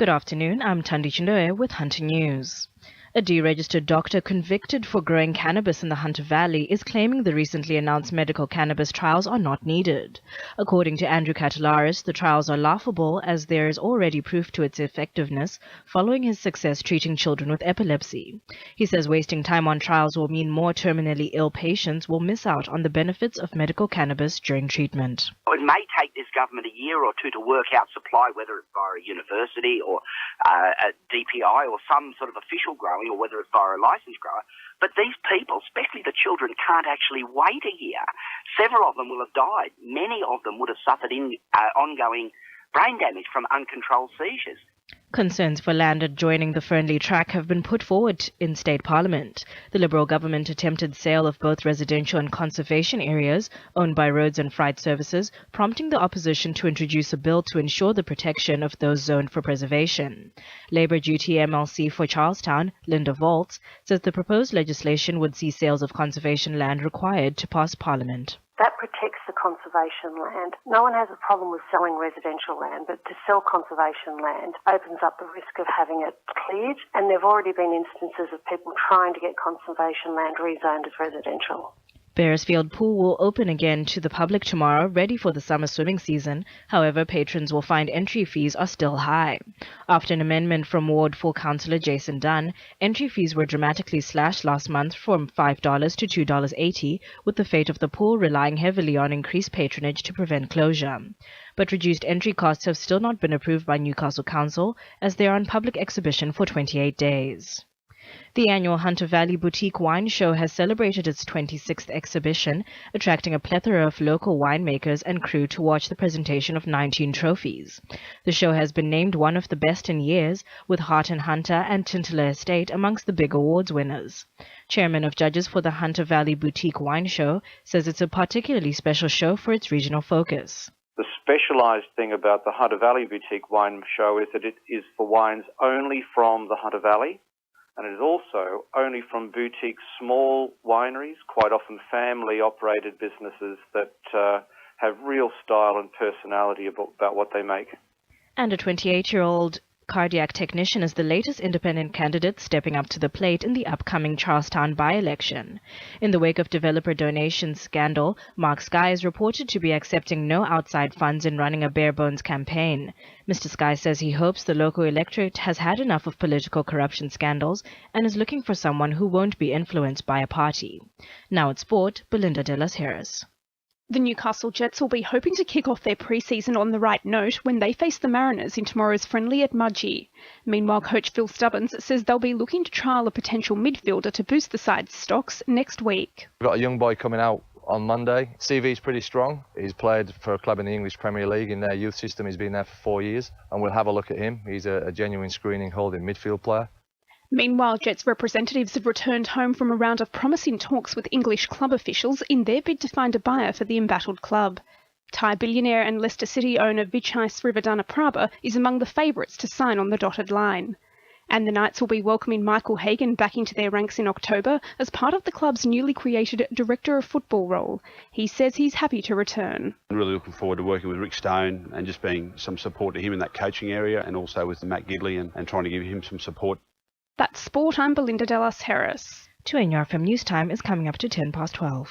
Good afternoon, I'm Chindove with Hunter News. A deregistered doctor convicted for growing cannabis in the Hunter Valley is claiming the recently announced medical cannabis trials are not needed. According to Andrew Catalaris, the trials are laughable as there is already proof to its effectiveness following his success treating children with epilepsy. He says wasting time on trials will mean more terminally ill patients will miss out on the benefits of medical cannabis during treatment. It may take this government a year or two to work out supply, whether it's via a university or a DPI or some sort of official growing, or whether it's via a licensed grower. But these people, especially the children, can't actually wait a year. Several of them will have died. Many of them would have suffered ongoing brain damage from uncontrolled seizures. Concerns for land adjoining the Fernley track have been put forward in state parliament. The Liberal government attempted sale of both residential and conservation areas owned by Roads and Freight Services, prompting the opposition to introduce a bill to ensure the protection of those zoned for preservation. Labour Duty MLC for Charlestown, Linda Volz, says the proposed legislation would see sales of conservation land required to pass parliament. That protects the conservation land. No one has a problem with selling residential land, but to sell conservation land opens up the risk of having it cleared, and there have already been instances of people trying to get conservation land rezoned as residential. Beresfield Pool will open again to the public tomorrow, ready for the summer swimming season. However, patrons will find entry fees are still high. After an amendment from Ward 4 Councillor Jason Dunn, entry fees were dramatically slashed last month from $5 to $2.80, with the fate of the pool relying heavily on increased patronage to prevent closure. But reduced entry costs have still not been approved by Newcastle Council, as they are on public exhibition for 28 days. The annual Hunter Valley Boutique Wine Show has celebrated its 26th exhibition, attracting a plethora of local winemakers and crew to watch the presentation of 19 trophies. The show has been named one of the best in years, with Hart & Hunter and Tintler Estate amongst the big awards winners. Chairman of Judges for the Hunter Valley Boutique Wine Show says it's a particularly special show for its regional focus. The specialised thing about the Hunter Valley Boutique Wine Show is that it is for wines only from the Hunter Valley. And it is also only from boutique small wineries, quite often family-operated businesses that have real style and personality about what they make. And a 28-year-old cardiac technician is the latest independent candidate stepping up to the plate in the upcoming Charlestown by-election. In the wake of developer donation scandal, Mark Sky is reported to be accepting no outside funds in running a bare-bones campaign. Mr. Sky says he hopes the local electorate has had enough of political corruption scandals and is looking for someone who won't be influenced by a party. Now at sport, Belinda De Las Heras. The Newcastle Jets will be hoping to kick off their pre-season on the right note when they face the Mariners in tomorrow's friendly at Mudgee. Meanwhile, coach Phil Stubbins says they'll be looking to trial a potential midfielder to boost the side's stocks next week. We've got a young boy coming out on Monday. CV's pretty strong. He's played for a club in the English Premier League in their youth system. He's been there for 4 years, and we'll have a look at him. He's a genuine screening holding midfield player. Meanwhile, Jets representatives have returned home from a round of promising talks with English club officials in their bid to find a buyer for the embattled club. Thai billionaire and Leicester City owner Vichai Srivadhanaprabha is among the favourites to sign on the dotted line. And the Knights will be welcoming Michael Hagan back into their ranks in October as part of the club's newly created Director of Football role. He says he's happy to return. I'm really looking forward to working with Rick Stone and just being some support to him in that coaching area, and also with Matt Gidley and trying to give him some support. That's sport. I'm Belinda De Las Heras. 2NUR FM News Time is coming up to 12:10.